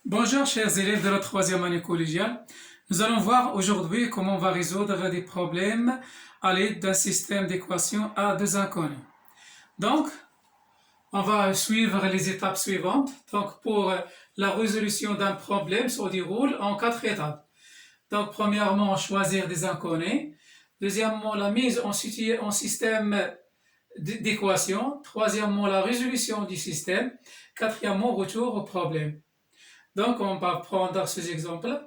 Bonjour chers élèves de la troisième année collégiale. Nous allons voir aujourd'hui comment on va résoudre des problèmes à l'aide d'un système d'équations à deux inconnus. Donc, on va suivre les étapes suivantes. Donc, pour la résolution d'un problème, ça se déroule en quatre étapes. Donc, premièrement, choisir des inconnus. Deuxièmement, la mise en système d'équations. Troisièmement, la résolution du système. Quatrièmement, retour au problème. Donc, on va prendre ces exemples.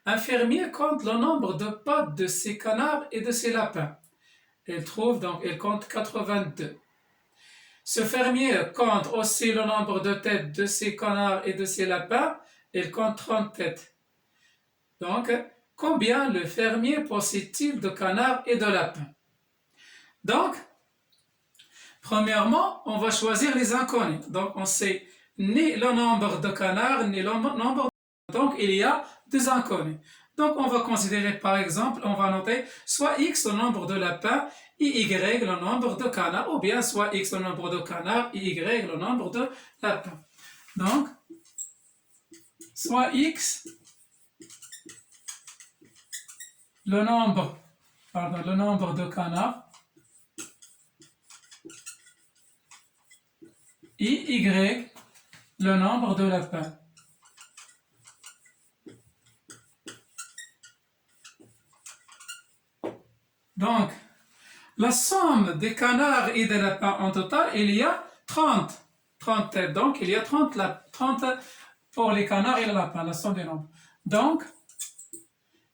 Un fermier compte le nombre de pattes de ses canards et de ses lapins. Il compte 82. Ce fermier compte aussi le nombre de têtes de ses canards et de ses lapins. Il compte 30 têtes. Donc, combien le fermier possède-t-il de canards et de lapins? Donc, premièrement, on va choisir les inconnus. Donc, on sait ni le nombre de canards, ni le nombre de... Donc, il y a deux inconnus. Donc, on va considérer, par exemple, on va noter soit x le nombre de lapins et y le nombre de canards, ou bien soit x le nombre de canards et y le nombre de lapins. Donc, soit x le nombre de canards et y le nombre de lapins. Donc, la somme des canards et des lapins en total, il y a 30 têtes. Donc, il y a 30 pour les canards et les lapins, la somme des nombres. Donc,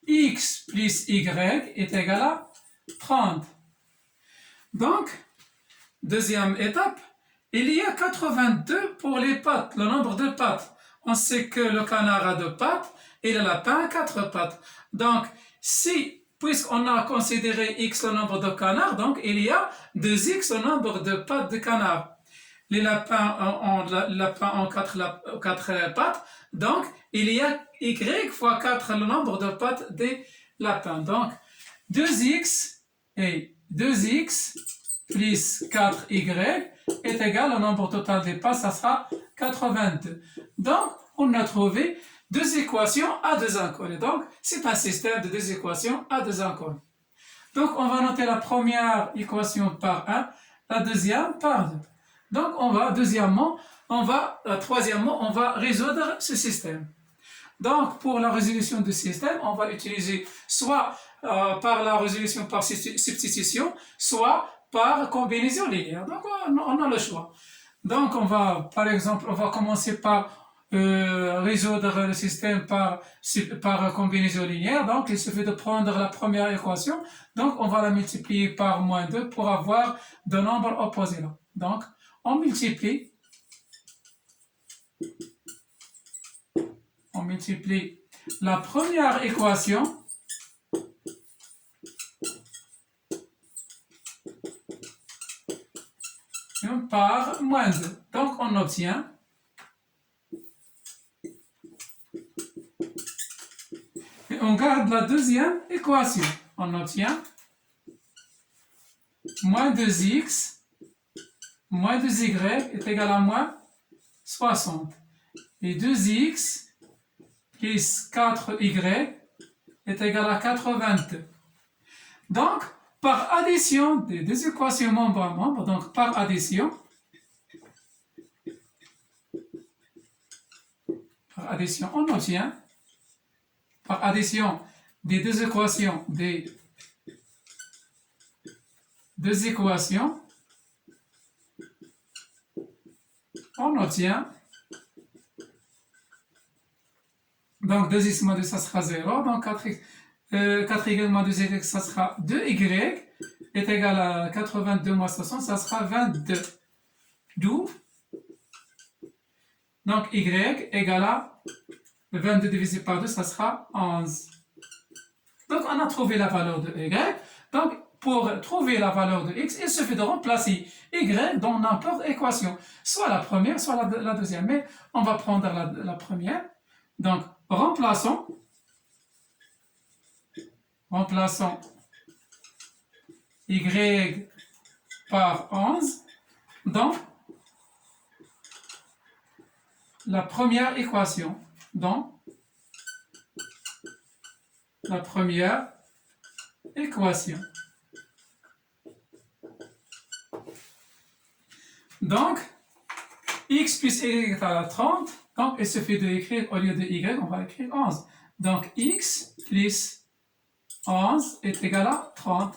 x plus y est égal à 30. Donc, deuxième étape, il y a 82 pour les pattes, le nombre de pattes. On sait que le canard a 2 pattes et le lapin a 4 pattes. Donc, puisqu'on a considéré x le nombre de canards, donc il y a 2x le nombre de pattes de canard. Les lapins ont 4 pattes, donc il y a y fois 4 le nombre de pattes des lapins. Donc 2x et 2x plus 4y est égal au nombre total des pattes, ça sera 82. Donc on a trouvé deux équations à deux inconnus. Donc, c'est un système de deux équations à deux inconnus. Donc, on va noter la première équation par 1, la deuxième par 2. Donc, troisièmement, on va résoudre ce système. Donc, pour la résolution du système, on va utiliser soit par la résolution par substitution, soit par combinaison linéaire. Donc, on a le choix. Donc, par exemple, on va commencer par résoudre le système par combinaison linéaire. Donc, il suffit de prendre la première équation. Donc, on va la multiplier par moins 2 pour avoir deux nombres opposés là. Donc, on multiplie la première équation par moins 2. Donc, on obtient on garde la deuxième équation. On obtient moins 2x moins 2y est égal à moins 60. Et 2x plus 4y est égal à 82. Donc, par addition des deux équations membre à membre, donc par addition, on obtient par addition des deux équations, on obtient, donc 2x moins 2, ça sera 0, donc 4y moins 2y, ça sera 2y, est égal à 82 moins 60, ça sera 22. D'où, donc y égale à 22 divisé par 2, ça sera 11. Donc, on a trouvé la valeur de y. Donc, pour trouver la valeur de x, il suffit de remplacer y dans n'importe équation. Soit la première, soit la deuxième. Mais on va prendre la première. Donc, remplaçons y par 11 dans la première équation. dans la première équation. Donc, x plus y est à la 30, donc il suffit d'écrire, au lieu de y, on va écrire 11. Donc, x plus 11 est égal à 30.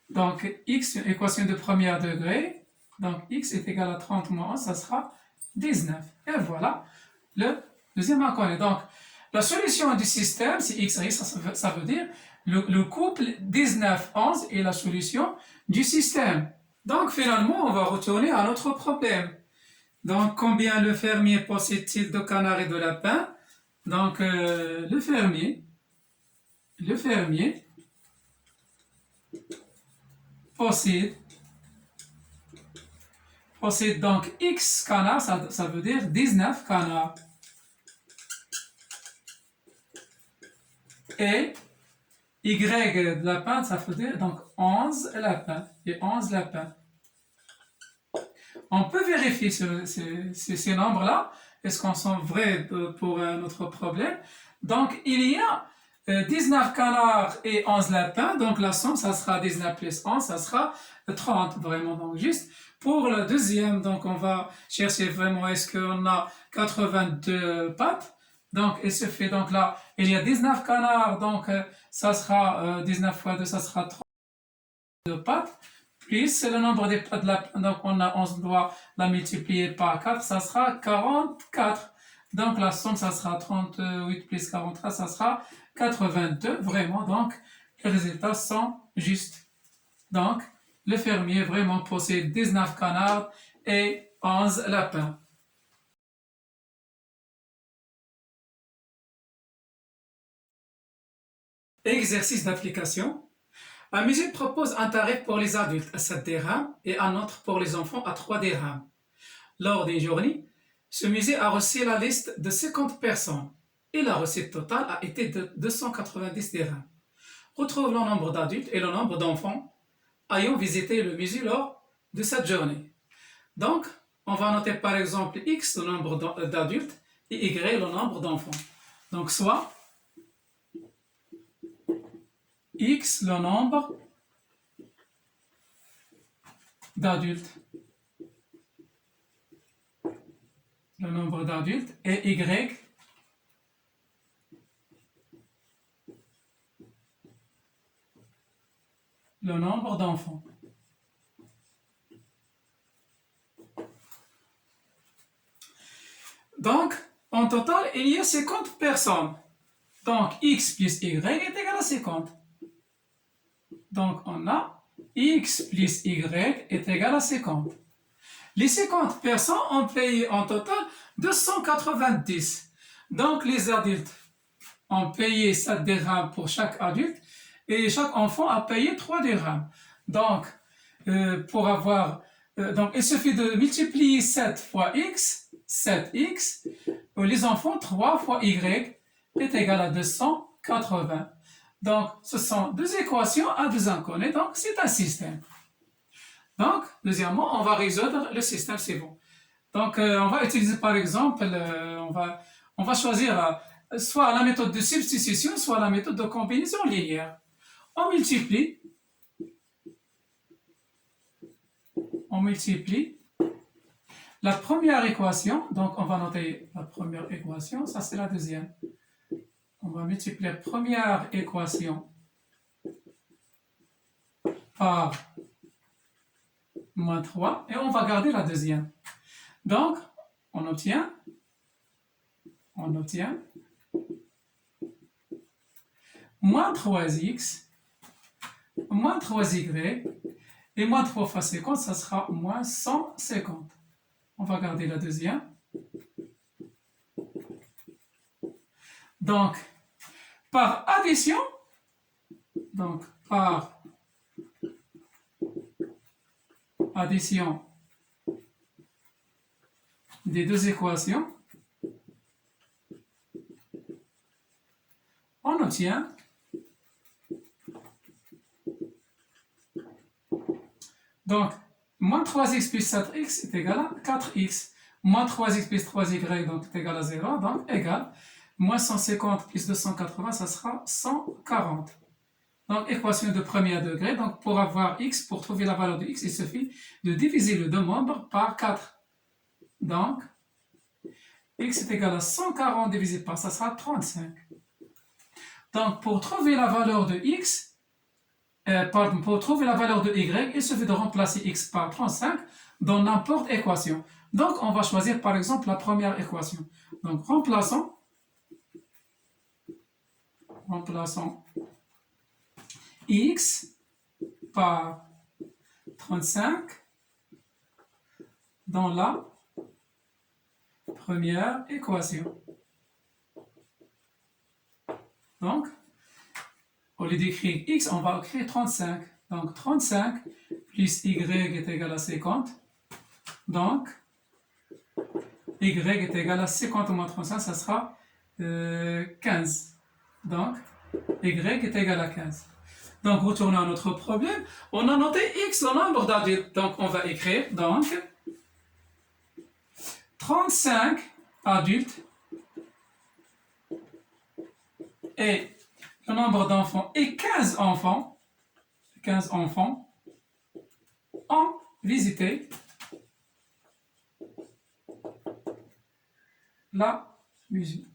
Donc, x, équation de premier degré, donc x est égal à 30 moins 11, ça sera 19. Et voilà le deuxième inconnu. Donc, la solution du système, c'est x, ça veut dire le couple 19-11 est la solution du système. Donc, finalement, on va retourner à notre problème. Donc, combien le fermier possède-t-il de canards et de lapins? Donc, le fermier possède donc X canards, ça veut dire 19 canards. Et Y de lapin, ça veut dire donc 11 lapins. Et 11 lapins. On peut vérifier ces nombres-là. Est-ce qu'on sont vrais pour notre problème? Donc, il y a 19 canards et 11 lapins. Donc, la somme, ça sera 19 plus 11, ça sera 30, vraiment. Donc, juste pour le deuxième, donc, on va chercher vraiment, est-ce qu'on a 82 pattes? Donc, il se fait, donc là, il y a 19 canards, donc, ça sera 19 fois 2, ça sera 32 pattes. Plus le nombre des pattes de lapin, donc on doit la multiplier par 4, ça sera 44. Donc la somme, ça sera 38 plus 43, ça sera 82. Vraiment, donc les résultats sont justes. Donc le fermier vraiment possède 19 canards et 11 lapins. Exercice d'application. Un musée propose un tarif pour les adultes à 7 dirhams et un autre pour les enfants à 3 dirhams. Lors d'une journée, ce musée a reçu la liste de 50 personnes et la recette totale a été de 290 dirhams. Retrouve le nombre d'adultes et le nombre d'enfants ayant visité le musée lors de cette journée. Donc, on va noter par exemple X, le nombre d'adultes, et Y, le nombre d'enfants. Donc, soit X, le nombre d'adultes. Le nombre d'adultes et Y, le nombre d'enfants. Donc, en total, il y a 50 personnes. Donc, X plus Y est égal à 50. Donc, on a X plus Y est égal à 50. Les 50 personnes ont payé en total 290. Donc, les adultes ont payé 7 dirhams pour chaque adulte et chaque enfant a payé 3 dirhams. Donc, donc, il suffit de multiplier 7 fois X, 7X, les enfants 3 fois Y est égal à 280. Donc, ce sont deux équations à deux inconnus, donc c'est un système. Donc, deuxièmement, on va résoudre le système suivant. Donc, on va utiliser par exemple, on va choisir soit la méthode de substitution, soit la méthode de combinaison linéaire. On multiplie la première équation, donc on va noter la première équation, ça c'est la deuxième. On va multiplier la première équation par moins 3 et on va garder la deuxième. Donc, on obtient moins 3x, moins 3y, et moins 3 fois 50, ça sera moins 150. On va garder la deuxième. Donc, par addition, des deux équations, on obtient donc moins 3x plus 7x est égal à 4x. moins 3x plus 3y, donc est égal à 0, donc égal, moins 150 plus 280, ça sera 140. Donc, équation de premier degré, donc pour avoir x, pour trouver la valeur de x, il suffit de diviser le deux membres par 4. Donc, x est égal à 140 divisé par, ça sera 35. Donc, pour trouver la valeur de x, pardon, pour trouver la valeur de y, il suffit de remplacer x par 35 dans n'importe équation. Donc, on va choisir par exemple la première équation. Donc, remplaçons x par 35 dans la première équation. Donc, au lieu d'écrire x, on va écrire 35. Donc, 35 plus y est égal à 50. Donc, y est égal à 50 moins 35, ça sera 15. Donc, y est égal à 15. Donc, retournons à notre problème. On a noté x, le nombre d'adultes. Donc, on va écrire, donc, 35 adultes et le nombre d'enfants et 15 enfants ont visité la musée.